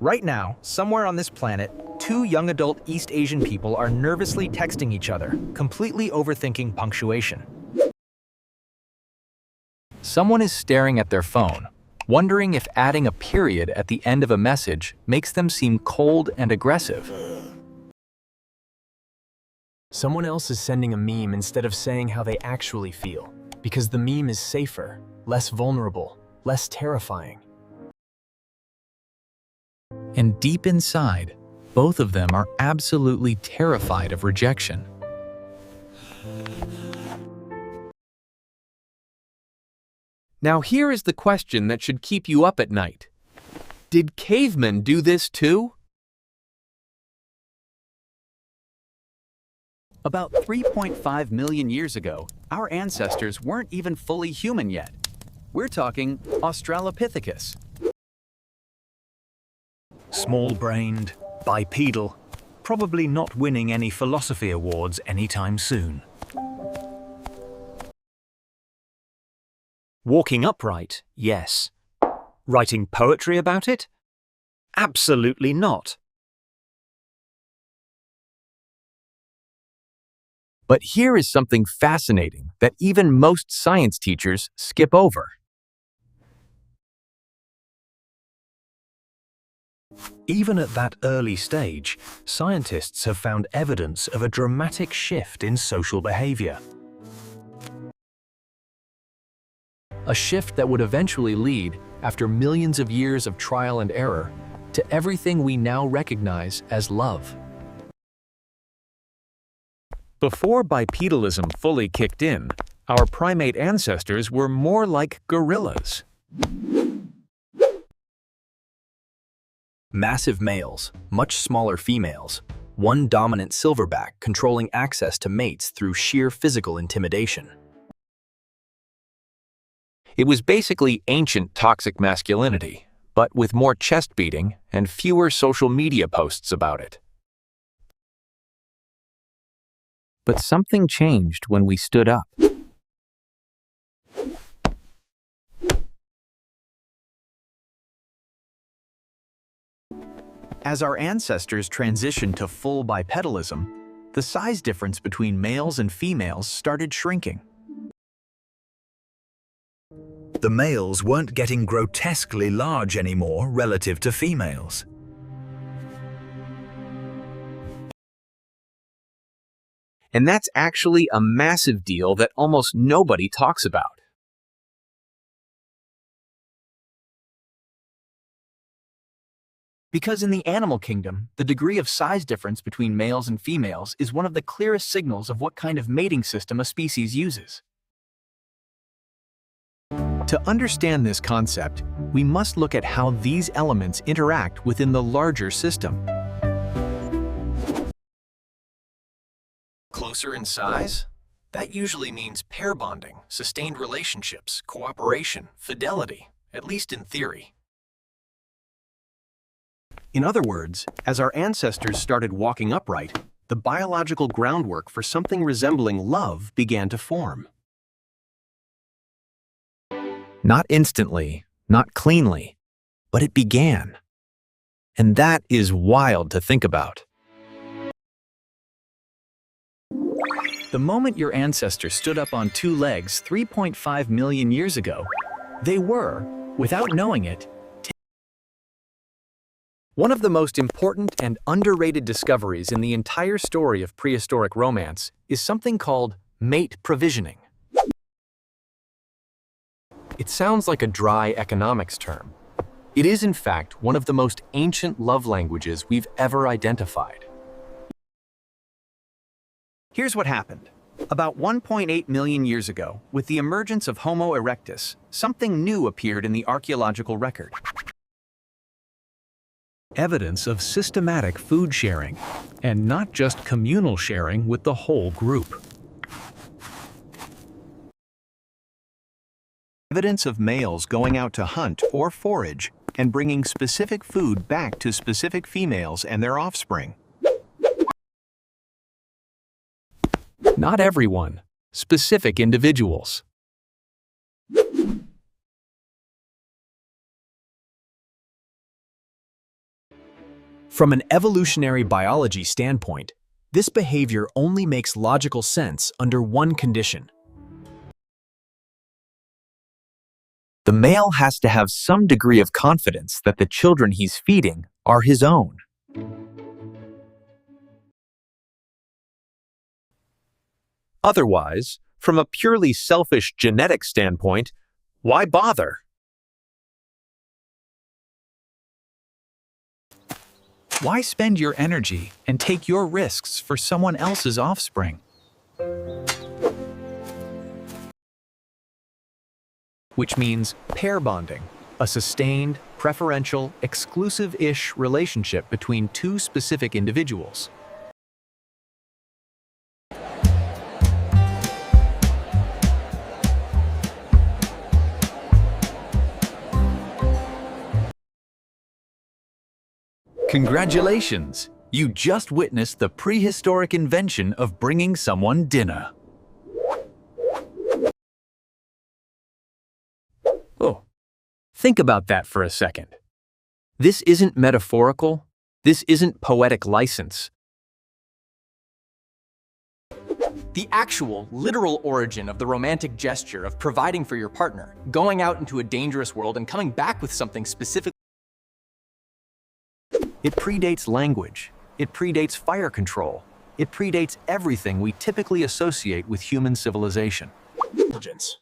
Right now, somewhere on this planet, two young adult East Asian people are nervously texting each other, completely overthinking punctuation. Someone is staring at their phone, wondering if adding a period at the end of a message makes them seem cold and aggressive. Someone else is sending a meme instead of saying how they actually feel, because the meme is safer, less vulnerable, less terrifying. And deep inside, both of them are absolutely terrified of rejection. Now here is the question that should keep you up at night. Did cavemen do this too? About 3.5 million years ago, our ancestors weren't even fully human yet. We're talking Australopithecus. Small-brained, bipedal, probably not winning any philosophy awards anytime soon. Walking upright, yes. Writing poetry about it? Absolutely not. But here is something fascinating that even most science teachers skip over. Even at that early stage, scientists have found evidence of a dramatic shift in social behavior. A shift that would eventually lead, after millions of years of trial and error, to everything we now recognize as love. Before bipedalism fully kicked in, our primate ancestors were more like gorillas. Massive males, much smaller females, one dominant silverback controlling access to mates through sheer physical intimidation. It was basically ancient toxic masculinity, but with more chest beating and fewer social media posts about it. But something changed when we stood up. As our ancestors transitioned to full bipedalism, the size difference between males and females started shrinking. The males weren't getting grotesquely large anymore relative to females. And that's actually a massive deal that almost nobody talks about. Because in the animal kingdom, the degree of size difference between males and females is one of the clearest signals of what kind of mating system a species uses. To understand this concept, we must look at how these elements interact within the larger system. Closer in size? That usually means pair bonding, sustained relationships, cooperation, fidelity, at least in theory. In other words, as our ancestors started walking upright, the biological groundwork for something resembling love began to form. Not instantly, not cleanly, but it began. And that is wild to think about. The moment your ancestors stood up on two legs 3.5 million years ago, they were, without knowing it, one of the most important and underrated discoveries in the entire story of prehistoric romance is something called mate provisioning. It sounds like a dry economics term. It is, in fact, one of the most ancient love languages we've ever identified. Here's what happened. About 1.8 million years ago, with the emergence of Homo erectus, something new appeared in the archaeological record. Evidence of systematic food sharing, and not just communal sharing with the whole group. Evidence of males going out to hunt or forage and bringing specific food back to specific females and their offspring. Not everyone, specific individuals. From an evolutionary biology standpoint, this behavior only makes logical sense under one condition. The male has to have some degree of confidence that the children he's feeding are his own. Otherwise, from a purely selfish genetic standpoint, why bother? Why spend your energy and take your risks for someone else's offspring? Which means pair bonding, a sustained, preferential, exclusive-ish relationship between two specific individuals. Congratulations! You just witnessed the prehistoric invention of bringing someone dinner. Oh, think about that for a second. This isn't metaphorical. This isn't poetic license. The actual, literal origin of the romantic gesture of providing for your partner, going out into a dangerous world and coming back with something specific. It predates language. It predates fire control. It predates everything we typically associate with human civilization. Intelligence.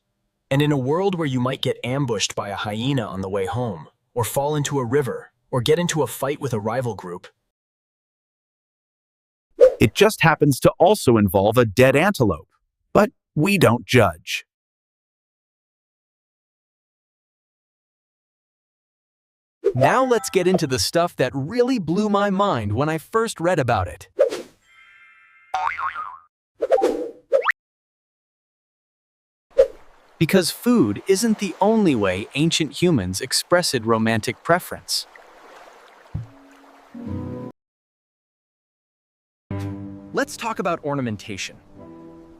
And in a world where you might get ambushed by a hyena on the way home, or fall into a river, or get into a fight with a rival group, It just happens to also involve a dead antelope, but we don't judge. Now let's get into the stuff that really blew my mind when I first read about it. Because food isn't the only way ancient humans expressed romantic preference. Let's talk about ornamentation.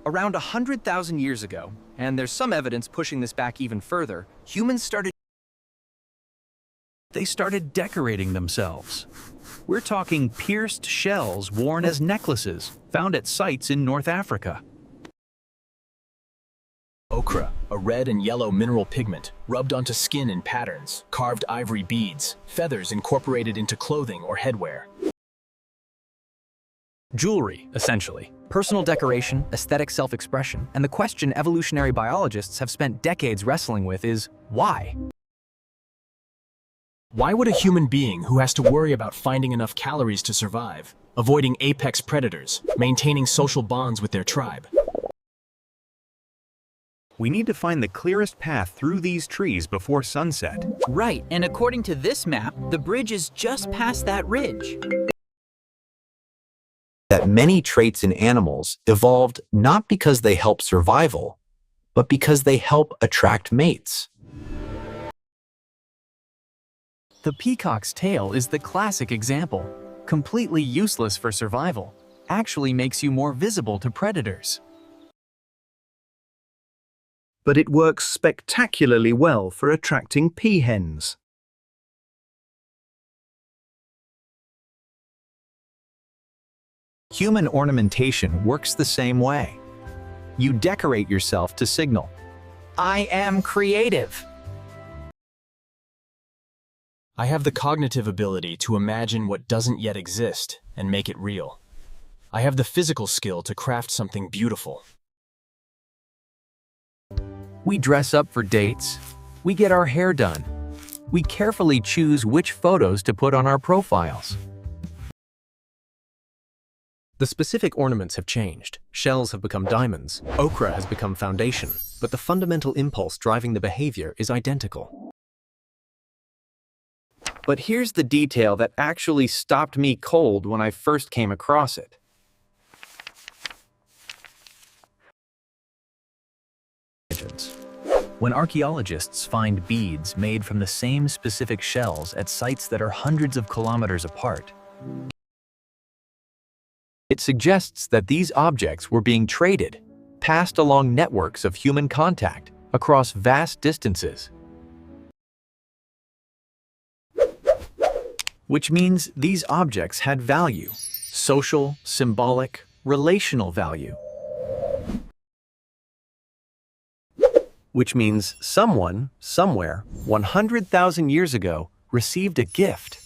Around 100,000 years ago, and there's some evidence pushing this back even further, humans started decorating themselves. We're talking pierced shells worn as necklaces, found at sites in North Africa. ochre, a red and yellow mineral pigment, rubbed onto skin in patterns, carved ivory beads, feathers incorporated into clothing or headwear. jewelry, essentially. Personal decoration, aesthetic self-expression, and the question evolutionary biologists have spent decades wrestling with is, why? Why would a human being who has to worry about finding enough calories to survive, avoiding apex predators, maintaining social bonds with their tribe? We need to find the clearest path through these trees before sunset. Right, and according to this map, the bridge is just past that ridge. That many traits in animals evolved not because they help survival, but because they help attract mates. The peacock's tail is the classic example. Completely useless for survival, actually makes you more visible to predators. But it works spectacularly well for attracting peahens. Human ornamentation works the same way. You decorate yourself to signal, I am creative. I have the cognitive ability to imagine what doesn't yet exist and make it real. I have the physical skill to craft something beautiful. We dress up for dates. We get our hair done. We carefully choose which photos to put on our profiles. The specific ornaments have changed. Shells have become diamonds. Ochre has become foundation. But the fundamental impulse driving the behavior is identical. But here's the detail that actually stopped me cold when I first came across it. when archaeologists find beads made from the same specific shells at sites that are hundreds of kilometers apart. It suggests that these objects were being traded, passed along networks of human contact across vast distances. which means these objects had value: social, symbolic, relational value. Which means someone, somewhere, 100,000 years ago, received a gift.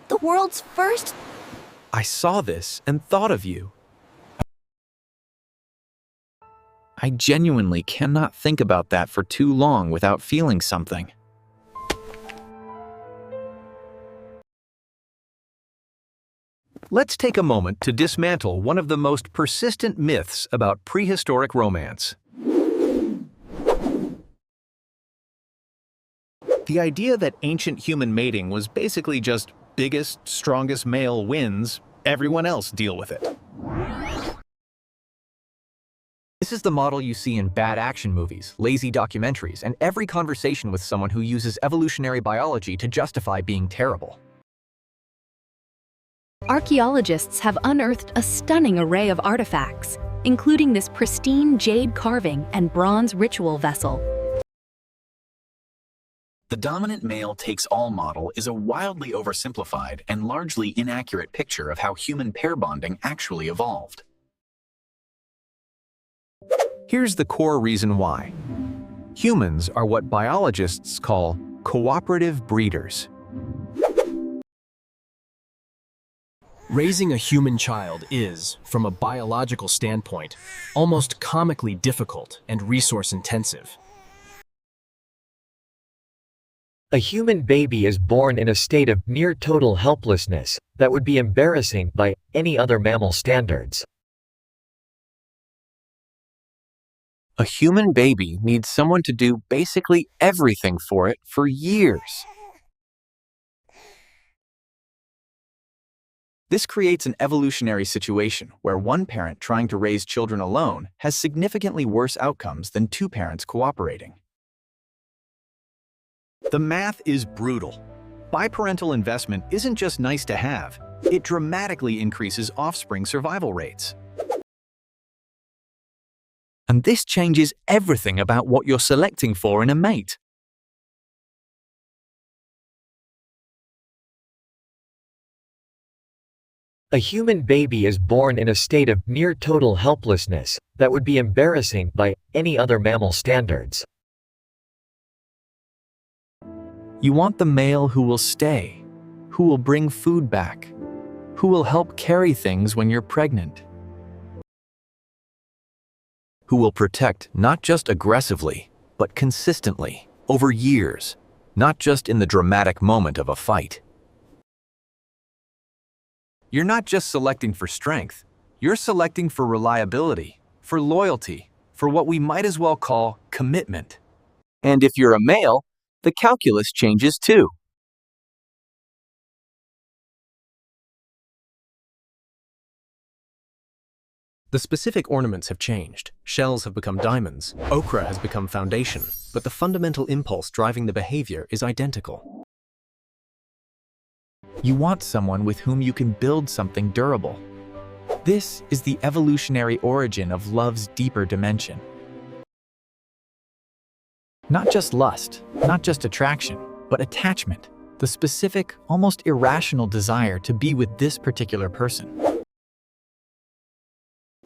The world's first. I saw this and thought of you. I genuinely cannot think about that for too long without feeling something. Let's take a moment to dismantle one of the most persistent myths about prehistoric romance. The idea that ancient human mating was basically just biggest, strongest male wins, everyone else deal with it. This is the model you see in bad action movies, lazy documentaries, and every conversation with someone who uses evolutionary biology to justify being terrible. Archaeologists have unearthed a stunning array of artifacts, including this pristine jade carving and bronze ritual vessel. The dominant male takes all model is a wildly oversimplified and largely inaccurate picture of how human pair bonding actually evolved. Here's the core reason why. Humans are what biologists call cooperative breeders. Raising a human child is, from a biological standpoint, almost comically difficult and resource-intensive. A human baby is born in a state of near total helplessness that would be embarrassing by any other mammal standards. A human baby needs someone to do basically everything for it for years. This creates an evolutionary situation where one parent trying to raise children alone has significantly worse outcomes than two parents cooperating. The math is brutal. Biparental investment isn't just nice to have, it dramatically increases offspring survival rates. And this changes everything about what you're selecting for in a mate. A human baby is born in a state of near total helplessness that would be embarrassing by any other mammal standards. You want the male who will stay, who will bring food back, who will help carry things when you're pregnant, Who will protect not just aggressively, but consistently, over years, not just in the dramatic moment of a fight. You're not just selecting for strength, you're selecting for reliability, for loyalty, for what we might as well call commitment. And if you're a male, the calculus changes too. The specific ornaments have changed. Shells have become diamonds. Ochre has become foundation. But the fundamental impulse driving the behavior is identical. you want someone with whom you can build something durable. This is the evolutionary origin of love's deeper dimension. Not just lust, not just attraction, but attachment, the specific, almost irrational desire to be with this particular person.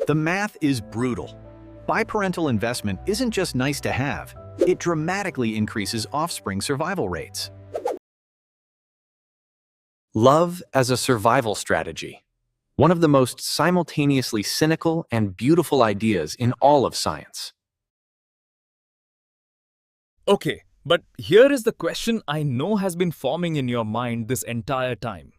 The math is brutal. Biparental investment isn't just nice to have, it dramatically increases offspring survival rates. Love as a survival strategy. One of the most simultaneously cynical and beautiful ideas in all of science. Okay, but here is the question I know has been forming in your mind this entire time.